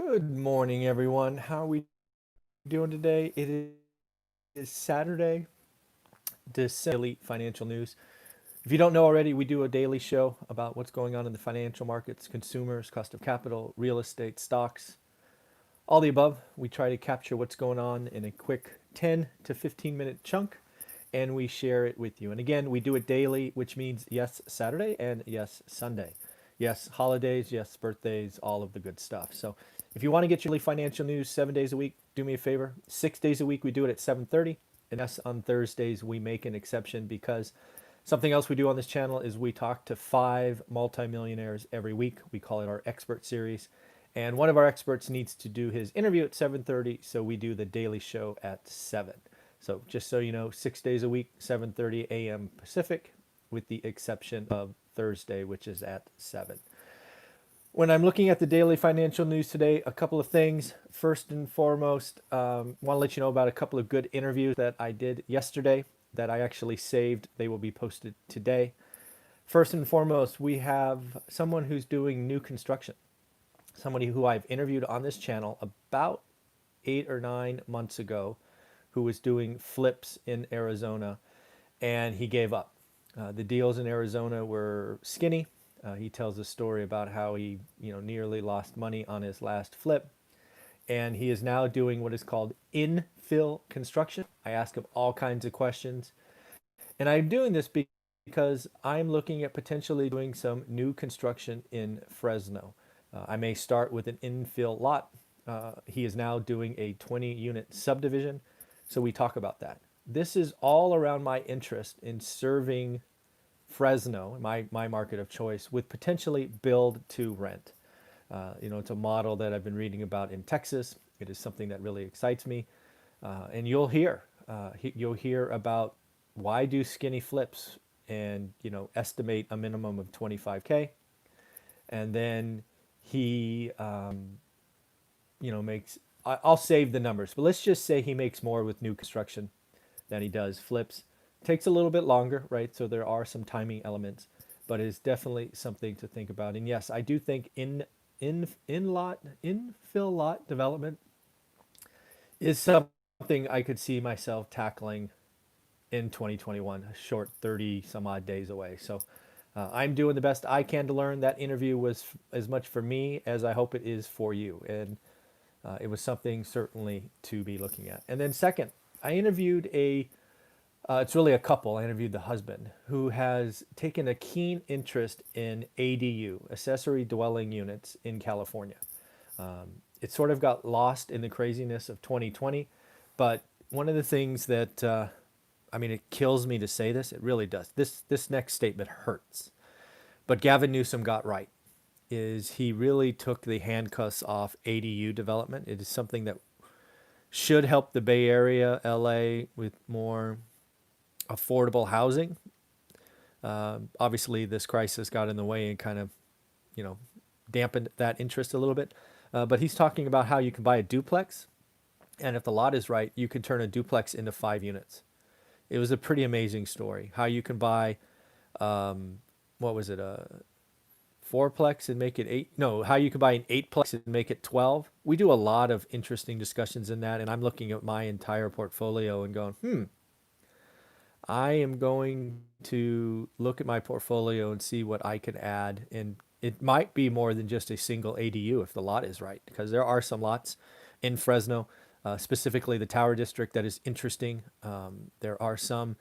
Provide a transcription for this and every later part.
Good morning, everyone. How are we doing today? Is Saturday, December daily financial news. If you don't know already, we do a daily show about what's going on in the financial markets, consumers, cost of capital, real estate, stocks, all the above. We try to capture what's going on in a quick 10 to 15-minute chunk, and we share it with you. And again, we do it daily, which means yes, Saturday and yes, Sunday. Yes, holidays, yes, birthdays, all of the good stuff. So if you want to get your daily financial news 7 days a week, do me a favor. 6 days a week, we do it at 7:30. And yes, on Thursdays, we make an exception because something else we do on this channel is we talk to 5 multimillionaires every week. We call it our expert series. And one of our experts needs to do his interview at 7:30, so we do the daily show at 7. So just so you know, 6 days a week, 7:30 a.m. Pacific, with the exception of Thursday, which is at 7. When I'm looking at the daily financial news today, a couple of things. First and foremost, want to let you know about a couple of good interviews that I did yesterday that I actually saved. They will be posted today. First and foremost, we have someone who's doing new construction, somebody who I've interviewed on this channel about 8 or 9 months ago, who was doing flips in Arizona, and he gave up. The deals in Arizona were skinny. He tells a story about how he, nearly lost money on his last flip, and he is now doing what is called InPhil Construction. I ask him all kinds of questions, and I'm doing this because I'm looking at potentially doing some new construction in Fresno. I may start with an infill lot. He is now doing a 20-unit subdivision, so we talk about that. This is all around my interest in serving Fresno, my market of choice, with potentially build to rent. It's a model that I've been reading about in Texas. It is something that really excites me, and you'll hear about why do skinny flips, and estimate a minimum of 25K, and then he makes. I'll save the numbers, but let's just say he makes more with new construction than he does flips. Takes a little bit longer, right? So there are some timing elements, but it is definitely something to think about. And yes, I do think infill lot development is something I could see myself tackling in 2021, a short 30 some odd days away. So I'm doing the best I can to learn. That interview was as much for me as I hope it is for you. And it was something certainly to be looking at. And then second, I interviewed it's really a couple. I interviewed the husband who has taken a keen interest in ADU, accessory dwelling units in California. It sort of got lost in the craziness of 2020, but one of the things that, it kills me to say this, it really does. This next statement hurts. But Gavin Newsom got right, is he really took the handcuffs off ADU development. It is something that should help the Bay Area, LA, with more affordable housing. Obviously, this crisis got in the way and kind of, dampened that interest a little bit. But he's talking about how you can buy a duplex, and if the lot is right, you can turn a duplex into 5 units. It was a pretty amazing story. How you can buy, what was it, a fourplex and make it eight? No, how you can buy an eightplex and make it 12. We do a lot of interesting discussions in that, and I'm looking at my entire portfolio and going, I am going to look at my portfolio and see what I can add. And it might be more than just a single ADU if the lot is right, because there are some lots in Fresno, specifically the Tower District, that is interesting. There are some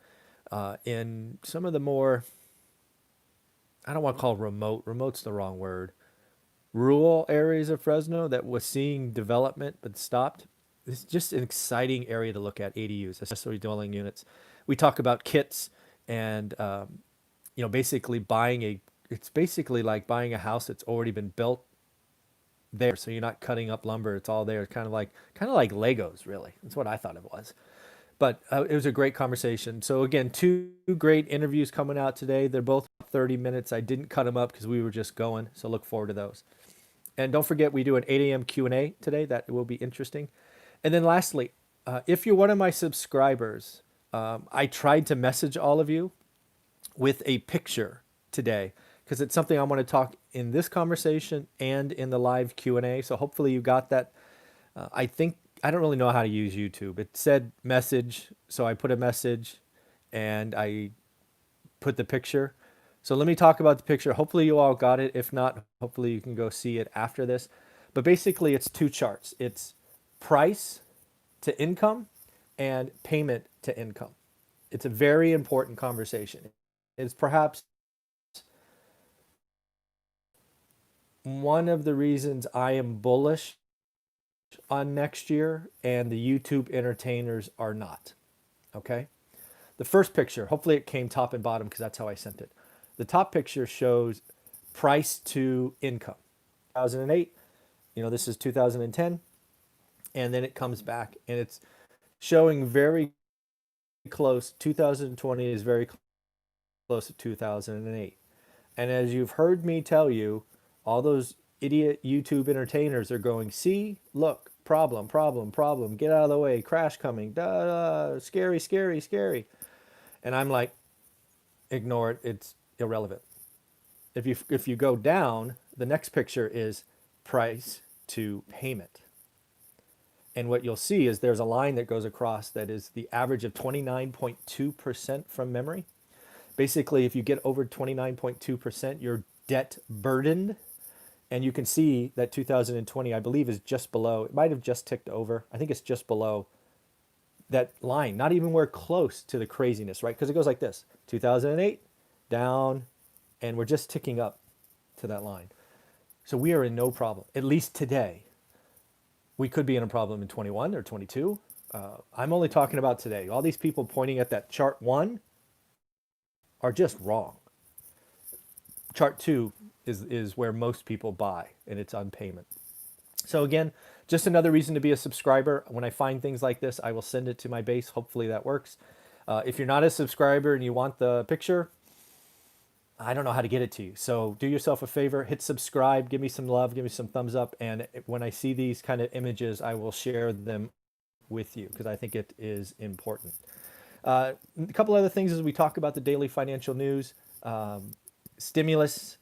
in some of the more, I don't want to call remote's the wrong word, rural areas of Fresno that was seeing development but stopped. It's just an exciting area to look at, ADUs, accessory dwelling units. We talk about kits and, basically it's basically like buying a house that's already been built there. So you're not cutting up lumber. It's all there. It's kind of like Legos, really. That's what I thought it was. But it was a great conversation. So again, two great interviews coming out today. They're both 30 minutes. I didn't cut them up because we were just going. So look forward to those. And don't forget, we do an 8 a.m. Q&A today. That will be interesting. And then lastly, if you're one of my subscribers, I tried to message all of you with a picture today because it's something I want to talk in this conversation and in the live Q&A. So hopefully you got that. I think I don't really know how to use YouTube. It said message, so I put a message and I put the picture. So let me talk about the picture. Hopefully you all got it. If not, hopefully you can go see it after this. But basically it's two charts. It's price to income and payment to income. It's a very important conversation. It's perhaps one of the reasons I am bullish on next year and the YouTube entertainers are not. Okay? The first picture, hopefully it came top and bottom because that's how I sent it. The top picture shows price to income. 2008, this is 2010, and then it comes back and it's showing very close. 2020 is very close to 2008. And as you've heard me tell you, all those idiot YouTube entertainers are going, see, look, problem, problem, problem, get out of the way, crash coming, scary, scary, scary. And I'm like, ignore it, it's irrelevant. If you go down, the next picture is price to payment. And what you'll see is there's a line that goes across that is the average of 29.2% from memory. Basically, if you get over 29.2%, you're debt burdened. And you can see that 2020, I believe, is just below. It might have just ticked over. I think it's just below that line, not even we're close to the craziness, right? Because it goes like this, 2008, down, and we're just ticking up to that line. So we are in no problem, at least today. We could be in a problem in 21 or 22. I'm only talking about today. All these people pointing at that chart 1 are just wrong. Chart 2 is where most people buy, and it's on payment. So again, just another reason to be a subscriber. When I find things like this, I will send it to my base. Hopefully that works. If you're not a subscriber and you want the picture, I don't know how to get it to you. So do yourself a favor, hit subscribe, give me some love, give me some thumbs up. And when I see these kind of images, I will share them with you because I think it is important. A couple other things as we talk about the daily financial news. Stimulus,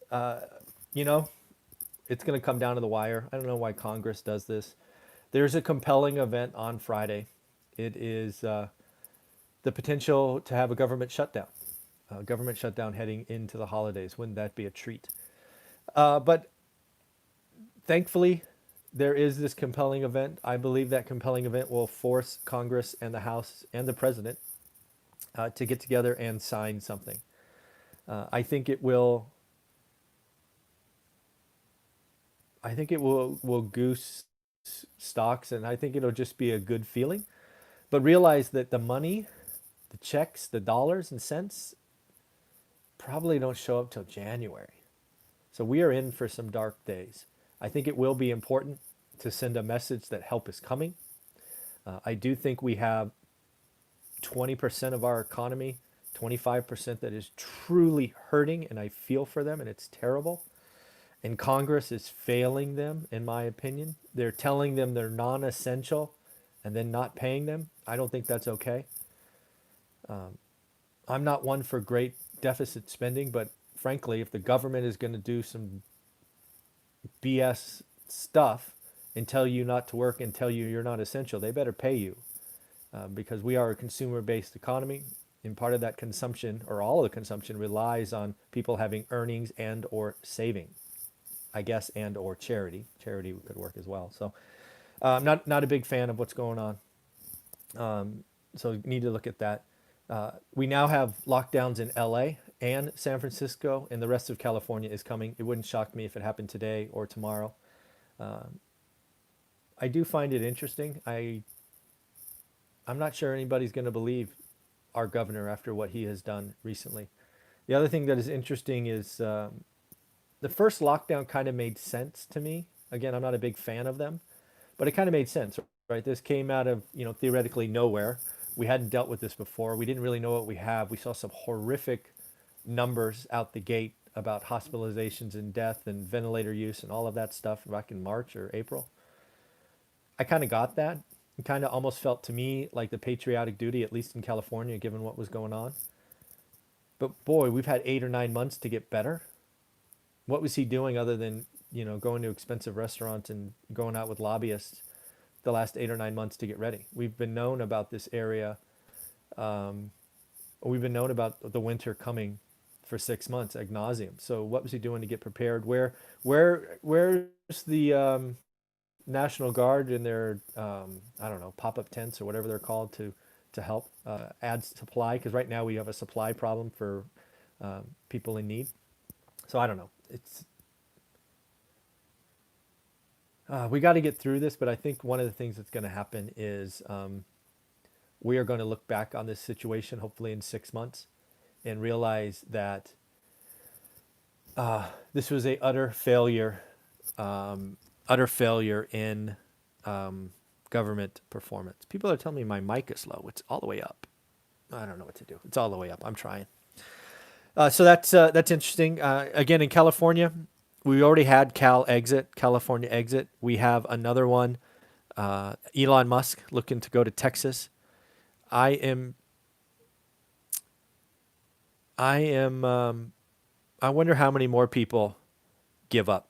it's going to come down to the wire. I don't know why Congress does this. There's a compelling event on Friday. It is the potential to have a government shutdown. Government shutdown heading into the holidays. Wouldn't that be a treat? But thankfully, there is this compelling event. I believe that compelling event will force Congress and the House and the President to get together and sign something. I think it will. I think it will goose stocks, and I think it'll just be a good feeling. But realize that the money, the checks, the dollars and cents probably don't show up till January. So we are in for some dark days. I think it will be important to send a message that help is coming. I do think we have 20% of our economy, 25% that is truly hurting, and I feel for them, and it's terrible. And Congress is failing them, in my opinion. They're telling them they're non-essential and then not paying them. I don't think that's okay. I'm not one for great deficit spending, but frankly, if the government is going to do some BS stuff and tell you not to work and tell you you're not essential, they better pay you because we are a consumer-based economy. And part of that consumption, or all of the consumption, relies on people having earnings and or saving, I guess, and or charity. Charity could work as well. So I'm not a big fan of what's going on. So you need to look at that. We now have lockdowns in LA and San Francisco, and the rest of California is coming. It wouldn't shock me if it happened today or tomorrow. I do find it interesting. I'm not sure anybody's going to believe our governor after what he has done recently. The other thing that is interesting is the first lockdown kind of made sense to me. Again, I'm not a big fan of them, but it kind of made sense, right? This came out of, theoretically nowhere. We hadn't dealt with this before. We didn't really know what we have. We saw some horrific numbers out the gate about hospitalizations and death and ventilator use and all of that stuff back in March or April. I kind of got that. It kind of almost felt to me like the patriotic duty, at least in California, given what was going on. But boy, we've had 8 or 9 months to get better. What was he doing other than, going to expensive restaurants and going out with lobbyists the last 8 or 9 months to get ready? We've been known about this area. Um, we've been known about the winter coming for 6 months ad nauseum. So what was he doing to get prepared? Where's the National Guard in their I don't know, pop-up tents or whatever they're called to help add supply? Because right now we have a supply problem for people in need. So I don't know. It's we got to get through this, but I think one of the things that's going to happen is we are going to look back on this situation hopefully in 6 months and realize that this was a utter failure in government performance. People are telling me my mic is low. It's all the way up. I don't know what to do. It's all the way up. I'm trying. So that's interesting. Again, in California, we already had California exit. We have another one. Elon Musk looking to go to Texas. I am. I wonder how many more people give up.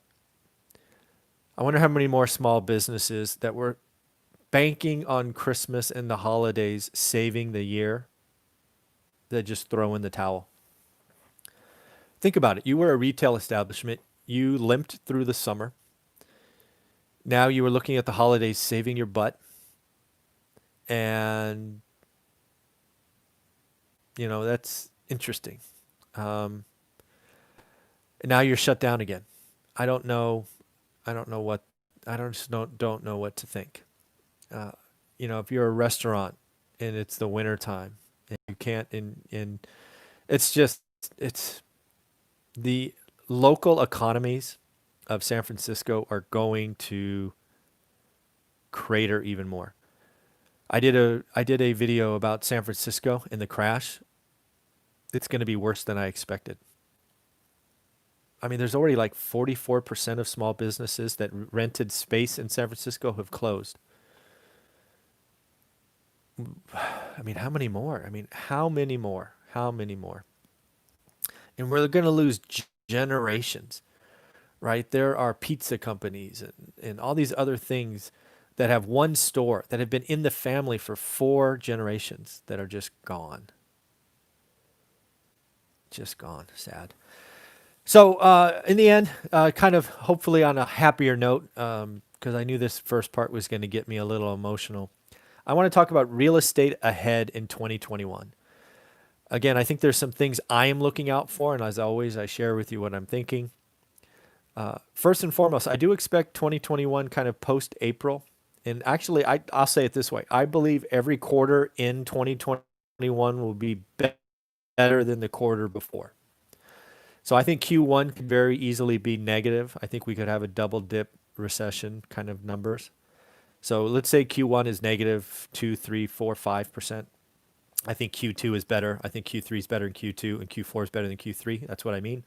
I wonder how many more small businesses that were banking on Christmas and the holidays saving the year that just throw in the towel. Think about it. You were a retail establishment. You limped through the summer. Now you were looking at the holidays saving your butt. And, that's interesting. Now you're shut down again. I don't know. I don't know what. I don't know what to think. Uh, if you're a restaurant and it's the winter time and you can't, and it's just, it's the local economies of San Francisco are going to crater even more. I did a video about San Francisco and the crash. It's going to be worse than I expected. I mean, there's already like 44% of small businesses that rented space in San Francisco have closed. I mean, how many more? I mean, how many more? How many more? And we're going to lose generations, right? There are pizza companies and all these other things that have one store that have been in the family for 4 generations that are just gone. Just gone. Sad. So in the end, kind of hopefully on a happier note, because I knew this first part was going to get me a little emotional. I want to talk about real estate ahead in 2021. Again, I think there's some things I am looking out for, and as always, I share with you what I'm thinking. First and foremost, I do expect 2021 kind of post-April. And actually, I'll say it this way. I believe every quarter in 2021 will be better than the quarter before. So I think Q1 could very easily be negative. I think we could have a double dip recession kind of numbers. So let's say Q1 is negative 2, 3, 4, 5%. I think Q2 is better. I think Q3 is better than Q2, and Q4 is better than Q3. That's what I mean.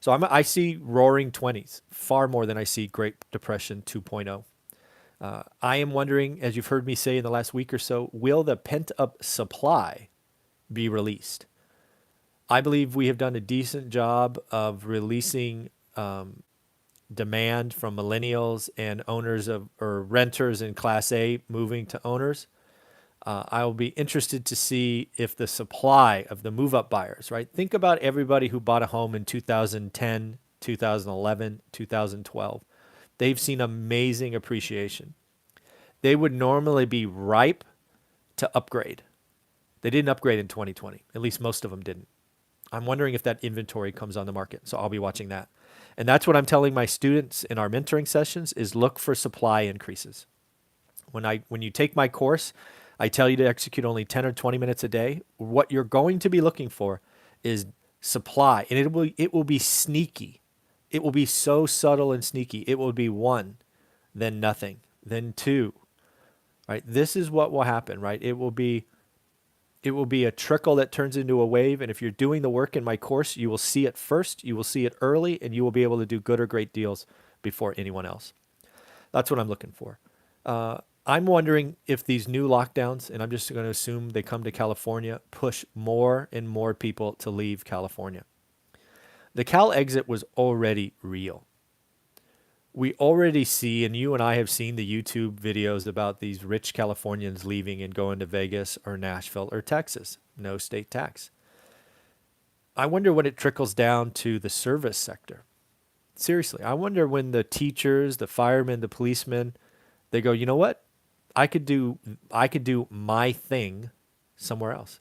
So I see roaring 20s far more than I see Great Depression 2.0. I am wondering, as you've heard me say in the last week or so, will the pent-up supply be released? I believe we have done a decent job of releasing demand from millennials and owners or renters in Class A moving to owners. I will be interested to see if the supply of the move-up buyers, right? Think about everybody who bought a home in 2010, 2011, 2012. They've seen amazing appreciation. They would normally be ripe to upgrade. They didn't upgrade in 2020. At least most of them didn't. I'm wondering if that inventory comes on the market. So I'll be watching that. And that's what I'm telling my students in our mentoring sessions is look for supply increases. When you take my course, I tell you to execute only 10 or 20 minutes a day. What you're going to be looking for is supply, and it will be sneaky. It will be so subtle and sneaky. It will be 1, then nothing, then 2. Right? This is what will happen, right? It will be a trickle that turns into a wave, and if you're doing the work in my course, you will see it first, you will see it early, and you will be able to do good or great deals before anyone else. That's what I'm looking for. I'm wondering if these new lockdowns, and I'm just going to assume they come to California, push more and more people to leave California. The Cal exit was already real. We already see, and you and I have seen the YouTube videos about these rich Californians leaving and going to Vegas or Nashville or Texas. No state tax. I wonder when it trickles down to the service sector. Seriously, I wonder when the teachers, the firemen, the policemen, they go, you know what? I could do my thing somewhere else.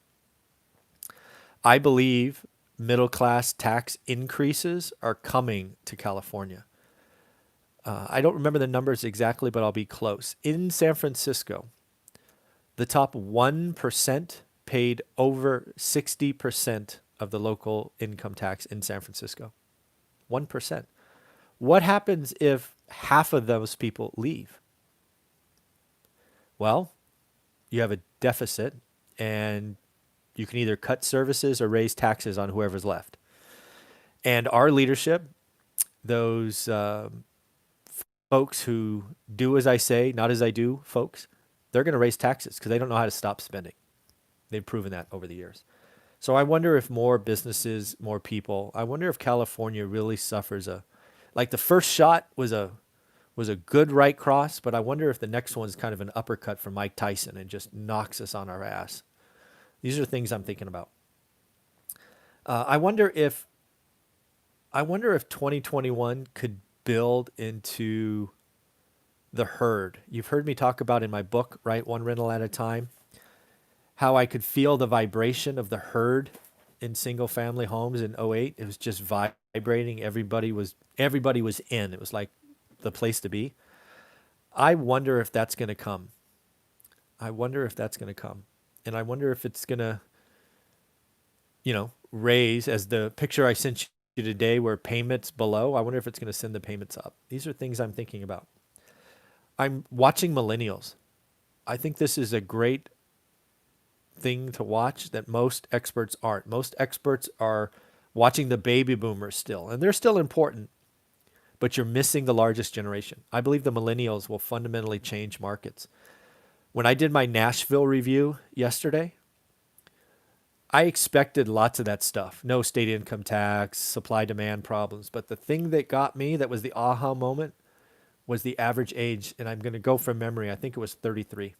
I believe middle class tax increases are coming to California. I don't remember the numbers exactly, but I'll be close. In San Francisco, the top 1% paid over 60% of the local income tax in San Francisco. 1%. What happens if half of those people leave? Well, you have a deficit and you can either cut services or raise taxes on whoever's left. And our leadership, those folks who do as I say, not as I do, folks, they're going to raise taxes because they don't know how to stop spending. They've proven that over the years. So I wonder if more businesses, more people, I wonder if California really suffers like the first shot was a good right cross, but I wonder if the next one's kind of an uppercut from Mike Tyson and just knocks us on our ass. These are things I'm thinking about. I wonder if 2021 could build into the herd. You've heard me talk about in my book, right, One Rental at a Time, how I could feel the vibration of the herd in single family homes in '08. It was just vibrating. Everybody was in. It was like the place to be. I wonder if that's going to come. I wonder if that's going to come. And I wonder if it's going to, raise, as the picture I sent you today where payments below, I wonder if it's going to send the payments up. These are things I'm thinking about. I'm watching millennials. I think this is a great thing to watch that most experts aren't. Most experts are watching the baby boomers still, and they're still important, but you're missing the largest generation. I believe the millennials will fundamentally change markets. When I did my Nashville review yesterday, I expected lots of that stuff. No state income tax, supply demand problems. But the thing that got me, that was the aha moment, was the average age. And I'm going to go from memory. I think it was 33.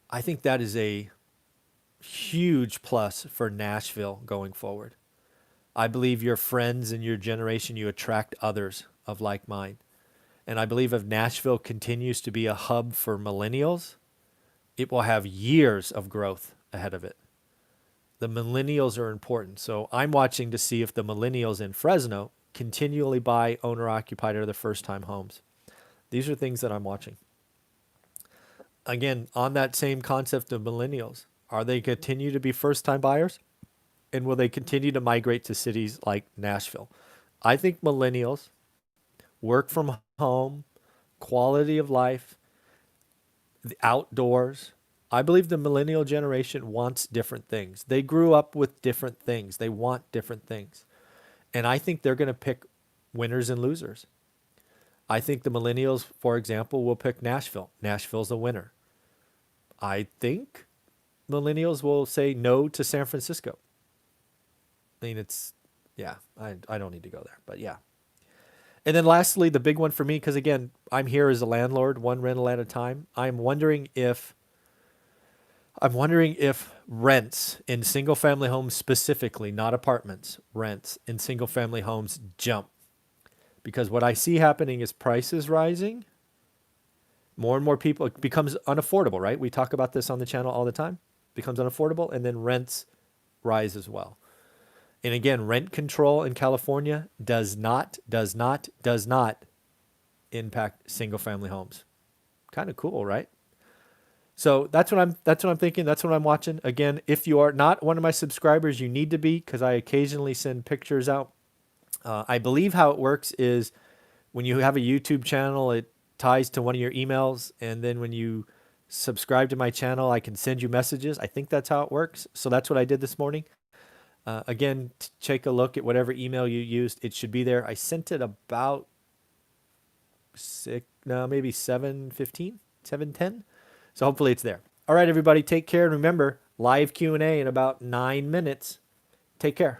I think that is a huge plus for Nashville going forward. I believe your friends and your generation, you attract others of like mind. And I believe if Nashville continues to be a hub for millennials, it will have years of growth ahead of it. The millennials are important. So I'm watching to see if the millennials in Fresno continually buy owner-occupied or the first-time homes. These are things that I'm watching. Again, on that same concept of millennials, are they continue to be first-time buyers? And will they continue to migrate to cities like Nashville? I think millennials, work from home, quality of life, the outdoors. I believe the millennial generation wants different things. They grew up with different things. They want different things. And I think they're going to pick winners and losers. I think the millennials, for example, will pick Nashville. Nashville's a winner. I think millennials will say no to San Francisco. I mean, I don't need to go there, but yeah. And then lastly, the big one for me, because again, I'm here as a landlord, one rental at a time. I'm wondering if rents in single family homes specifically, not apartments, rents in single family homes jump. Because what I see happening is prices rising. More and more people, it becomes unaffordable, right? We talk about this on the channel all the time. It becomes unaffordable, and then rents rise as well. And again, rent control in California does not impact single family homes. Kind of cool, right? So that's what I'm thinking. That's what I'm watching. Again, if you are not one of my subscribers, you need to be, because I occasionally send pictures out. I believe how it works is when you have a YouTube channel, it ties to one of your emails. And then when you subscribe to my channel, I can send you messages. I think that's how it works. So that's what I did this morning. Again, take a look at whatever email you used. It should be there. I sent it about maybe 7:15, 7:10. So hopefully it's there. All right, everybody, take care. And remember, live Q&A in about 9 minutes. Take care.